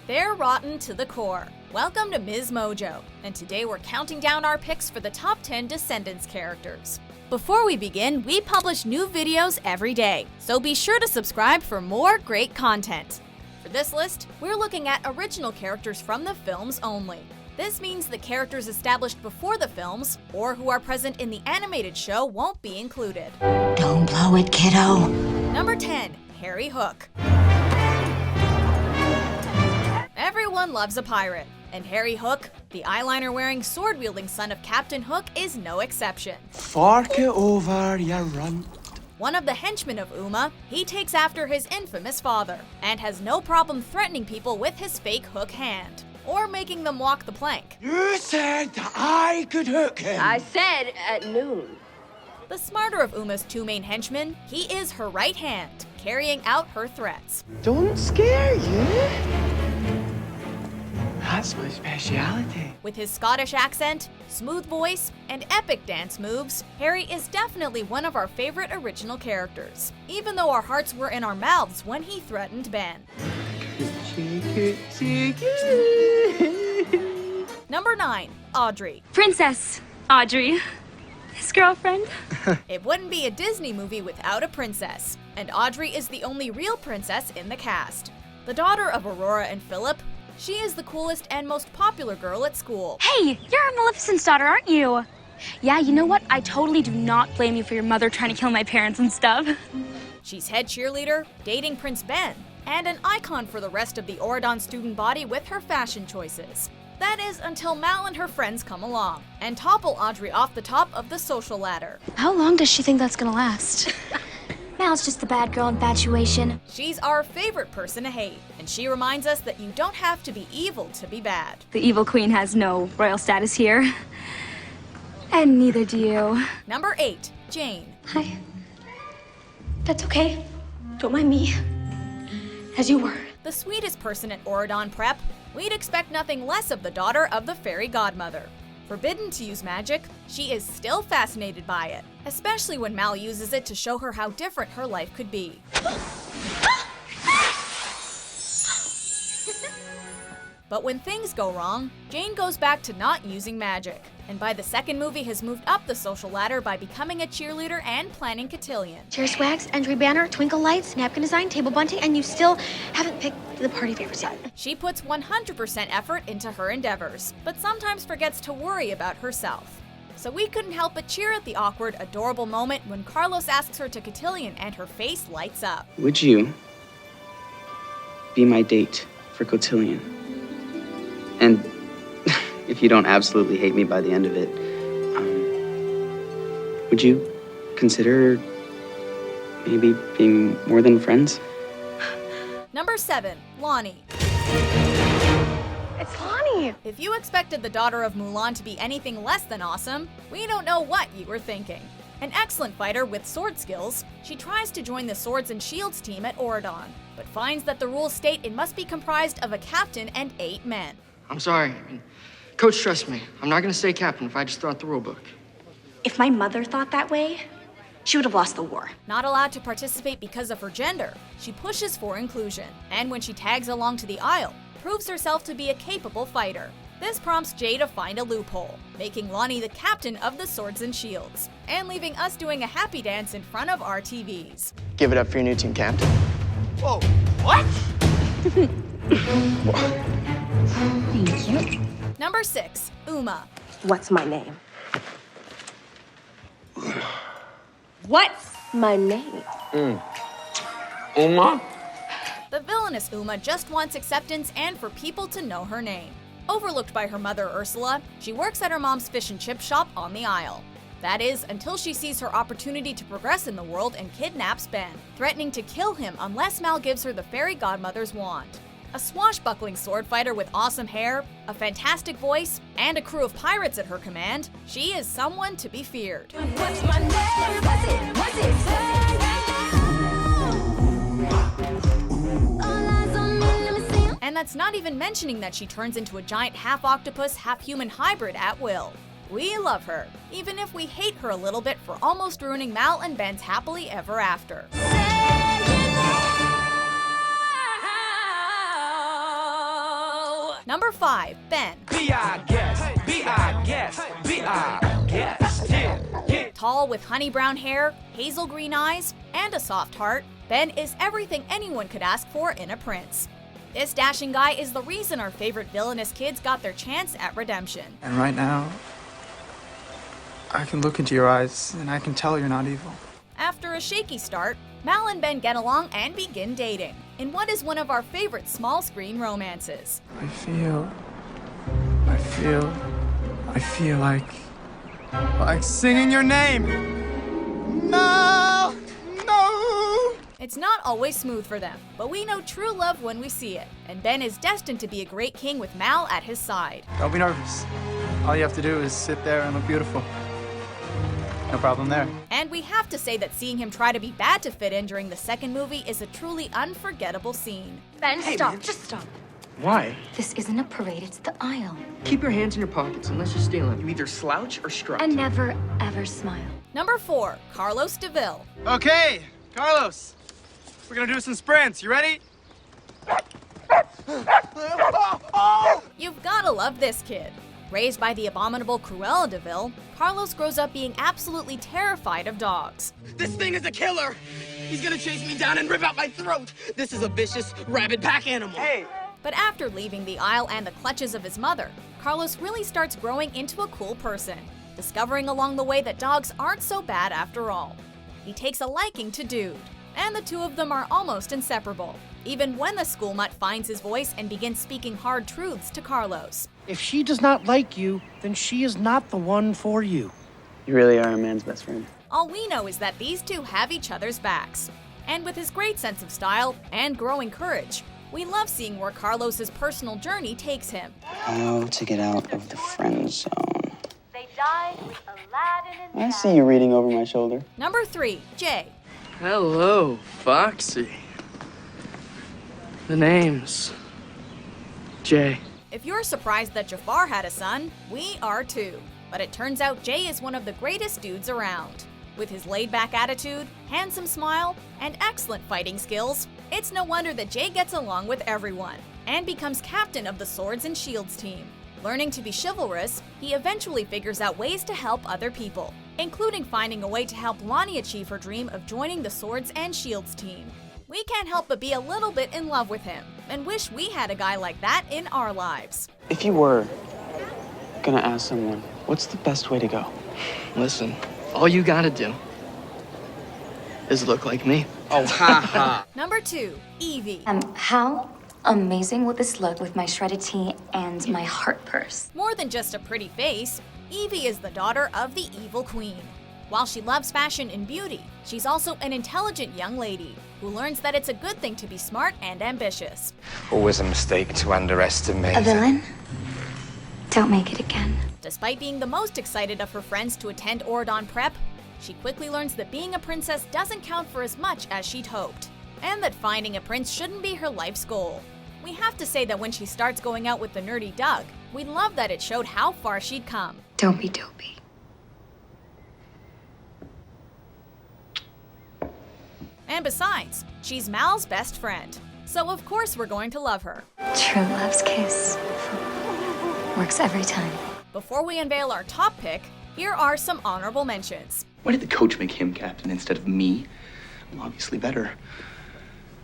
They're rotten to the core. Welcome to Ms. Mojo, and today we're counting down our picks for the top 10 Descendants characters. Before we begin, we publish new videos every day, so be sure to subscribe for more great content. For this list, we're looking at original characters from the films only. This means the characters established before the films, or who are present in the animated show, won't be included. Don't blow it, kiddo. Number 10, Harry Hook. Everyone loves a pirate, and Harry Hook, the eyeliner-wearing, sword-wielding son of Captain Hook, is no exception. Fork it over, you runt. One of the henchmen of Uma, he takes after his infamous father, and has no problem threatening people with his fake hook hand, or making them walk the plank. You said that I could hook him. I said at noon. The smarter of Uma's two main henchmen, he is her right hand, carrying out her threats. Don't scare you. That's my speciality. With his Scottish accent, smooth voice, and epic dance moves, Harry is definitely one of our favorite original characters, even though our hearts were in our mouths when he threatened Ben. Number 9, Audrey. Princess Audrey, his girlfriend. It wouldn't be a Disney movie without a princess, and Audrey is the only real princess in the cast. The daughter of Aurora and Philip, she is the coolest and most popular girl at school. Hey, you're Maleficent's daughter, aren't you? Yeah, you know what? I totally do not blame you for your mother trying to kill my parents and stuff. She's head cheerleader, dating Prince Ben, and an icon for the rest of the Auradon student body with her fashion choices. That is until Mal and her friends come along and topple Audrey off the top of the social ladder. How long does she think that's gonna last? Mal's just the bad girl infatuation. She's our favorite person to hate, and she reminds us that you don't have to be evil to be bad. The evil queen has no royal status here. And neither do you. Number 8, Jane. Hi. That's okay. Don't mind me. As you were. The sweetest person at Auradon Prep, we'd expect nothing less of the daughter of the fairy godmother. Forbidden to use magic, she is still fascinated by it, especially when Mal uses it to show her how different her life could be. But when things go wrong, Jane goes back to not using magic, and by the second movie has moved up the social ladder by becoming a cheerleader and planning cotillion. Chair swags, entry banner, twinkle lights, napkin design, table bunting, and you still haven't picked the party favorites yet. She puts 100% effort into her endeavors, but sometimes forgets to worry about herself. So we couldn't help but cheer at the awkward, adorable moment when Carlos asks her to cotillion and her face lights up. Would you be my date for cotillion? And if you don't absolutely hate me by the end of it, would you consider maybe being more than friends? Number 7, Lonnie. It's Lonnie. If you expected the daughter of Mulan to be anything less than awesome, we don't know what you were thinking. An excellent fighter with sword skills, she tries to join the Swords and Shields team at Auradon, but finds that the rules state it must be comprised of a captain and 8 men. I'm sorry. Coach, trust me. I'm not gonna stay captain if I just throw out the rule book. If my mother thought that way, she would have lost the war. Not allowed to participate because of her gender, she pushes for inclusion, and when she tags along to the aisle, proves herself to be a capable fighter. This prompts Jay to find a loophole, making Lonnie the captain of the Swords and Shields, and leaving us doing a happy dance in front of our TVs. Give it up for your new team captain. Whoa, what? Thank you. Number 6, Uma. What's my name? What's My name. Uma? The villainous Uma just wants acceptance and for people to know her name. Overlooked by her mother Ursula, she works at her mom's fish and chip shop on the aisle. That is, until she sees her opportunity to progress in the world and kidnaps Ben, threatening to kill him unless Mal gives her the fairy godmother's wand. A swashbuckling sword fighter with awesome hair, a fantastic voice, and a crew of pirates at her command, she is someone to be feared. What's my name? What's it say? All eyes on me, let me see 'em. And that's not even mentioning that she turns into a giant half-octopus, half-human hybrid at will. We love her, even if we hate her a little bit for almost ruining Mal and Ben's happily ever after. Number 5, Ben. Be our guest. Be our guest. Be our guest. Yeah. Tall with honey brown hair, hazel green eyes, and a soft heart, Ben is everything anyone could ask for in a prince. This dashing guy is the reason our favorite villainous kids got their chance at redemption. And right now, I can look into your eyes and I can tell you're not evil. After a shaky start, Mal and Ben get along and begin dating in what is one of our favorite small screen romances. I feel like singing your name. No! No! It's not always smooth for them, but we know true love when we see it, and Ben is destined to be a great king with Mal at his side. Don't be nervous. All you have to do is sit there and look beautiful. No problem there. And we have to say that seeing him try to be bad to fit in during the second movie is a truly unforgettable scene. Ben, stop. Just stop. Why? This isn't a parade, it's the aisle. Keep your hands in your pockets unless you're stealing. You either slouch or strut. And never, ever smile. Number 4, Carlos DeVille. Okay, Carlos. We're gonna do some sprints. You ready? You've gotta love this kid. Raised by the abominable Cruella DeVille, Carlos grows up being absolutely terrified of dogs. This thing is a killer. He's gonna chase me down and rip out my throat. This is a vicious, rabid pack animal. Hey. But after leaving the aisle and the clutches of his mother, Carlos really starts growing into a cool person, discovering along the way that dogs aren't so bad after all. He takes a liking to Dude, and the two of them are almost inseparable, even when the school mutt finds his voice and begins speaking hard truths to Carlos. If she does not like you, then she is not the one for you. You really are a man's best friend. All we know is that these two have each other's backs. And with his great sense of style and growing courage, we love seeing where Carlos's personal journey takes him. How to get out of the friend zone. They died with Aladdin and I see you reading over my shoulder. Number 3, Jay. Hello, Foxy. The name's Jay. If you're surprised that Jafar had a son, we are too. But it turns out Jay is one of the greatest dudes around. With his laid-back attitude, handsome smile, and excellent fighting skills, it's no wonder that Jay gets along with everyone and becomes captain of the Swords and Shields team. Learning to be chivalrous, he eventually figures out ways to help other people, including finding a way to help Lonnie achieve her dream of joining the Swords and Shields team. We can't help but be a little bit in love with him and wish we had a guy like that in our lives. If you were gonna ask someone, what's the best way to go? Listen, all you gotta do is look like me. Oh, ha ha. Number 2, Evie. How amazing will this look with my shredded tea and my heart purse? More than just a pretty face, Evie is the daughter of the Evil Queen. While she loves fashion and beauty, she's also an intelligent young lady who learns that it's a good thing to be smart and ambitious. Always a mistake to underestimate. A villain? Don't make it again. Despite being the most excited of her friends to attend Oridon Prep, she quickly learns that being a princess doesn't count for as much as she'd hoped, and that finding a prince shouldn't be her life's goal. We have to say that when she starts going out with the nerdy Doug, we love that it showed how far she'd come. Don't be dopey. And besides, she's Mal's best friend, so of course we're going to love her. True love's kiss. Works every time. Before we unveil our top pick, here are some honorable mentions. Why did the coach make him captain instead of me? I'm obviously better.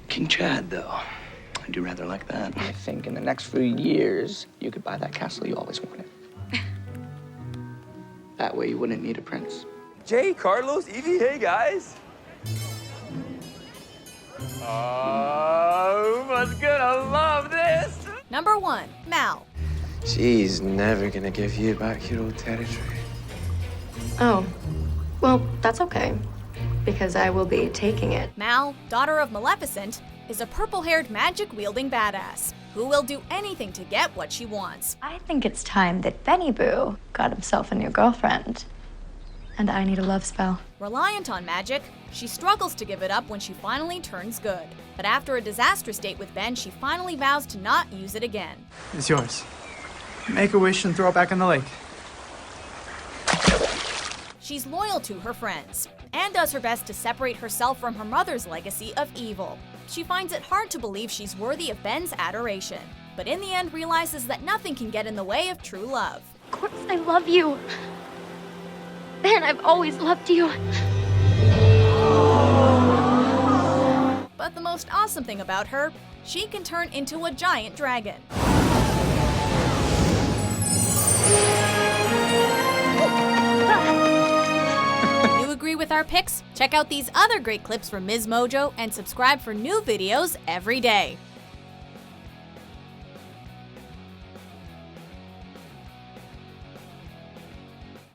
King Chad, though. I do rather like that. I think in the next few years, you could buy that castle you always wanted. That way you wouldn't need a prince. Jay, Carlos, Evie, hey guys. Oh, who's gonna love this? Number 1, Mal. She's never gonna give you back your old territory. Oh, well, that's okay, because I will be taking it. Mal, daughter of Maleficent, is a purple-haired magic-wielding badass who will do anything to get what she wants. I think it's time that Benny Boo got himself a new girlfriend. And I need a love spell. Reliant on magic, she struggles to give it up when she finally turns good. But after a disastrous date with Ben, she finally vows to not use it again. It's yours. Make a wish and throw it back in the lake. She's loyal to her friends and does her best to separate herself from her mother's legacy of evil. She finds it hard to believe she's worthy of Ben's adoration. but in the end realizes that nothing can get in the way of true love. Of course, I love you. Ben, I've always loved you. But the most awesome thing about her, she can turn into a giant dragon. You agree with our picks? Check out these other great clips from Ms. Mojo and subscribe for new videos every day.